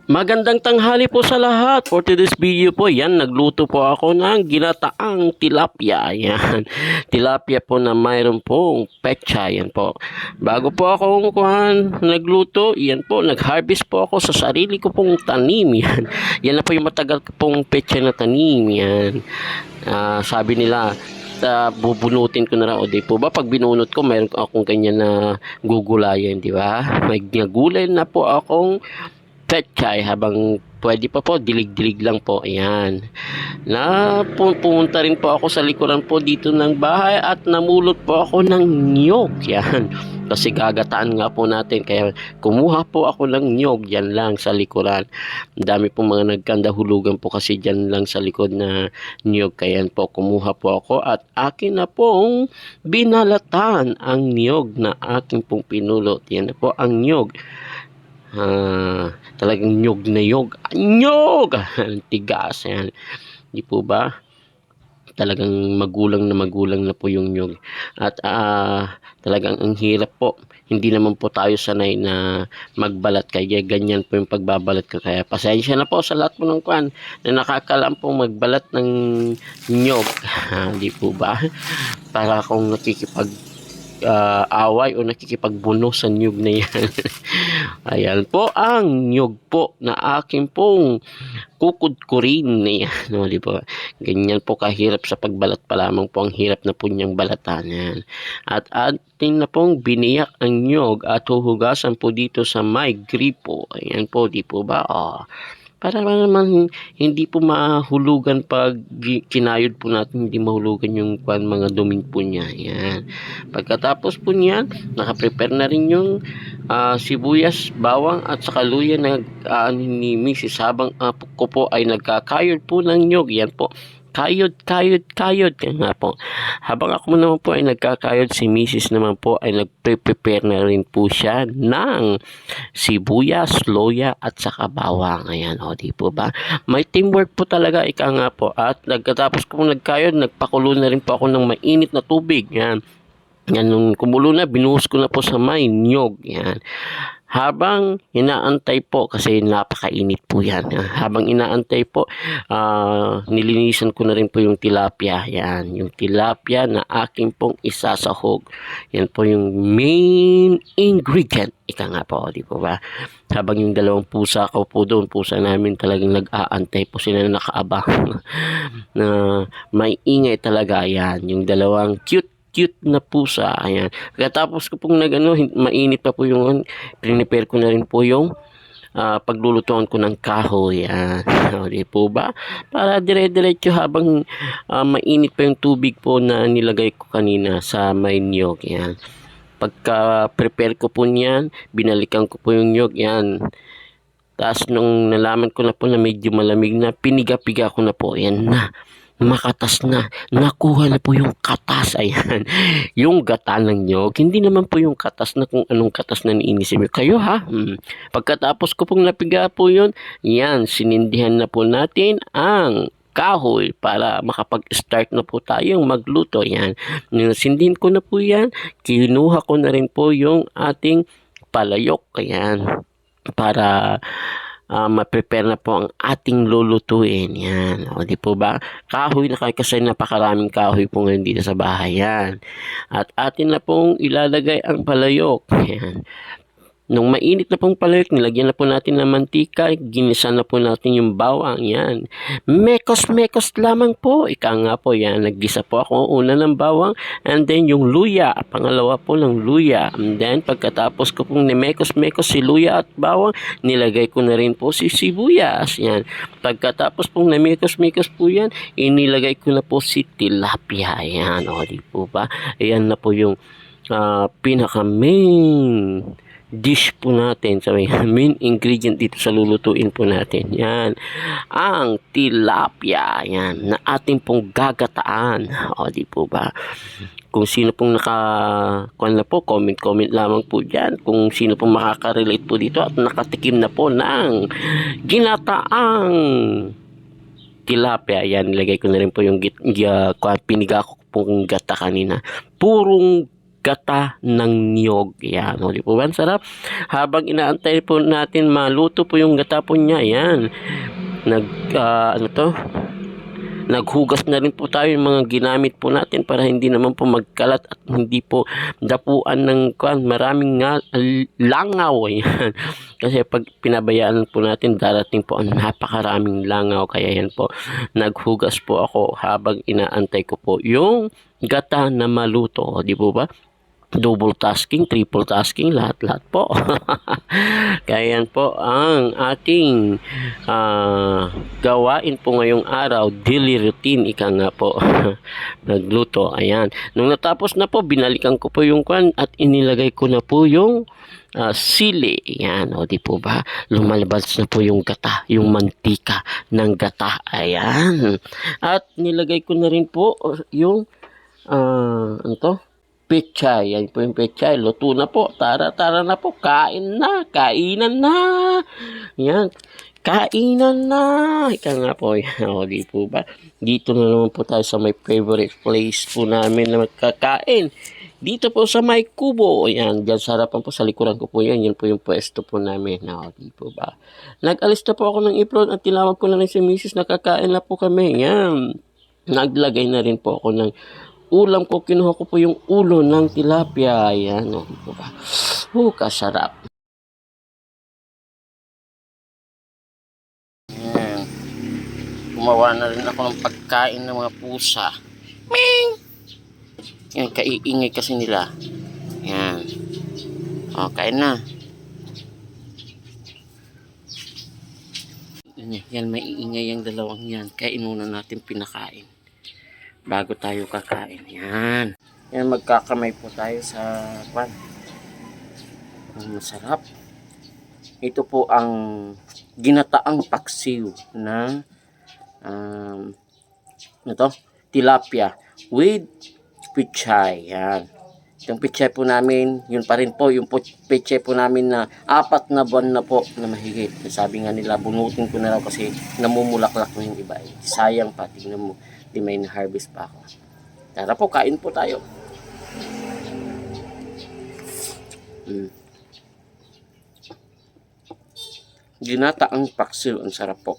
Magandang tanghali po sa lahat. For today's video po, yan, nagluto po ako ng ginataang tilapia. Yan, tilapia po na mayroon pong petsa. Yan po. Bago po ako nagluto, yan po, nag-harvest po ako sa sarili ko pong tanim. Yan, yan na po yung matagal ko pong petsa na tanim. Yan, sabi nila, bubunutin ko na lang o di po ba pag binunot ko mayroon akong ganyan na gugulayan, di ba? May gulay na po akong petchay habang pwede pa po, dilig-dilig lang po. Ayan. Pumunta rin po ako sa likuran po dito ng bahay at namulot po ako ng niyog. Yan. Kasi gagataan nga po natin. Kaya kumuha po ako ng niyog dyan lang sa likuran. Ang dami po mga nagkandahulugan po kasi dyan lang sa likod na niyog. Kaya po kumuha po ako at akin na pong binalatan ang niyog na akin pong pinulot. Yan na po ang niyog. Talagang nyog na nyog. Nyog! Tigas. Yan. Di po ba? Talagang magulang na po yung nyog. At talagang ang hirap po. Hindi naman po tayo sanay na magbalat. Kaya ganyan po yung pagbabalat ko. Kaya pasensya na po sa lahat po ng kwan na nakakalam po magbalat ng nyog. Di po ba? Para akong nakikipag away o nakikipagbuno sa nyug na yan. Ayan po ang nyug po na akin pong kukudkurin na yan. No, di ba? Ganyan po kahirap sa pagbalat pa lamang po ang hirap na po niyang balatan. Yan. At atin na pong biniyak ang nyug at huhugasan po dito sa may gripo. Ayan po, di po ba? Para naman hindi po mahulugan pag kinayod po natin, hindi mahulugan yung mga duming po niya. Yan. Pagkatapos po niyan, nakaprepare na rin yung sibuyas, bawang at saka luya na ni Mrs. Habang ko po ay nagkakayod po ng nyog. Yan po. Kayod. Kaya nga po. Habang ako naman po ay nagkakayod, si Mrs. naman po ay nagpe-prepare na rin po siya ng sibuyas, loya at saka bawang. Ayan, o di po ba? May teamwork po talaga, ika nga po. At nagkatapos ko nagkayod, nagpakulo na rin po ako ng mainit na tubig. Yan. Yan, nung kumulo na, binuhos ko na po sa may nyog. Yan. Habang inaantay po, kasi napakainit po yan. Habang inaantay po, nilinisan ko na rin po yung tilapia. Yan, yung tilapia na aking pong isasahog. Yan po yung main ingredient. Ika nga po, di po ba? Habang yung dalawang pusa ko po doon, pusa namin talagang nag-aantay po sila na nakaabang. Na may ingay talaga yan. Yung dalawang cute na pusa. Ayan. Pagkatapos ko pong mainit pa po yung prepare ko na rin po yung paglulutuan ko ng kahoy. Ayan. Di po ba? Para dire-diretso habang mainit pa yung tubig po na nilagay ko kanina sa may niyog. Ayan. Pagka-prepare ko po niyan, binalikan ko po yung niyog. Ayan. Tapos nung nalaman ko na po na medyo malamig na, piniga-piga ko na po. Ayan na. Makatas na. Nakuha na po yung katas. Ayan. Yung gata ng nyog. Hindi naman po yung katas na kung anong katas na niinisip kayo, ha? Pagkatapos ko pong napiga po yun, yan, sinindihan na po natin ang kahoy para makapag-start na po tayong magluto. Yan. Sindihan ko na po yan. Kinuha ko na rin po yung ating palayok. Ayan. Para ma-prepare na po ang ating lulutuin. Yan. O, di po ba? Kahoy na kasi napakaraming kahoy po ngayon dito sa bahay. Yan. At atin na pong ilalagay ang palayok. Yan. Nung mainit na pong palayok, nilagyan na po natin ng mantika, ginisa na po natin yung bawang, yan. Mekos lamang po. Ika nga po, yan. Naggisa po ako una ng bawang, and then yung luya, pangalawa po ng luya. And then, pagkatapos ko pong mekos si luya at bawang, nilagay ko na rin po si sibuyas, yan. Pagkatapos pong mekos po yan, inilagay ko na po si tilapia, yan. O, di po ba? Ayan na po yung pinaka-main dish po natin, so main ingredient dito sa lulutuin po natin. Yan, ang tilapia, yan, na ating pong gagataan. O, di po ba? Kung sino pong comment lamang po dyan. Kung sino pong makaka-relate po dito at nakatikim na po ng ginataang tilapia. Yan, nilagay ko na rin po yung piniga ko pong gata kanina. Purong gata ng niyog. Yan, o, di po ba? Ang sarap. Habang inaantay po natin maluto po yung gata po niya, yan. Ano to? Naghugas na rin po tayo yung mga ginamit po natin para hindi naman po magkalat at hindi po dapuan ng maraming langaw. Yan. Kasi pag pinabayaan po natin, darating po ang napakaraming langaw. Kaya yan po, naghugas po ako habang inaantay ko po yung gata na maluto. Di po ba? Double tasking, triple tasking, lahat-lahat po. Kaya yan po ang ating gawain po ngayong araw, daily routine, ika nga po. Nagluto, ayan. Nung natapos na po, binalikan ko po yung kwan at inilagay ko na po yung sili. Ayan, o di po ba? Lumalabas na po yung gata, yung mantika ng gata. Ayan. At nilagay ko na rin po yung ano to? Pechay. Yan po yung pechay. Luto na po. Tara na po. Kain na. Kainan na. Yan. Kainan na. Ika nga po. Yan. O, di po ba? Dito na naman po tayo sa my favorite place po namin na magkakain. Dito po sa may kubo. Yan. Diyan sa harapan po. Sa likuran ko po yan. Yan po yung pwesto po namin. O, di po ba? Nag-alis na po ako ng apron at tinawag ko na rin si Mrs. Nakakain na po kami. Yan. Naglagay na rin po ako ng ulam ko, kinuha ko po yung ulo ng tilapia. Ayan, o, di po ba? Kasarap. Ayan. Gumawa na rin ako ng pagkain ng mga pusa. Ming! Yan, kaiingay kasi nila. Ayan. O, kain na. Yan, maiingay yung dalawang yan. Kaya inuna natin pinakain bago tayo kakain. Yan. Yan, magkakamay po tayo sa pan. Masarap. Ito po ang ginataang paksiw na ito, tilapia with pechay. Yan. Yung pechay po namin, yun pa rin po, yung pechay po namin na 4 na buwan na po na mahigit. Sabi nga nila, bunutin ko na raw kasi namumulaklak na yung iba. Sayang pa, tingnan mo. Di may na-harvest pa ako. Tara po, kain po tayo. Ginataang paksiw, ang sarap po.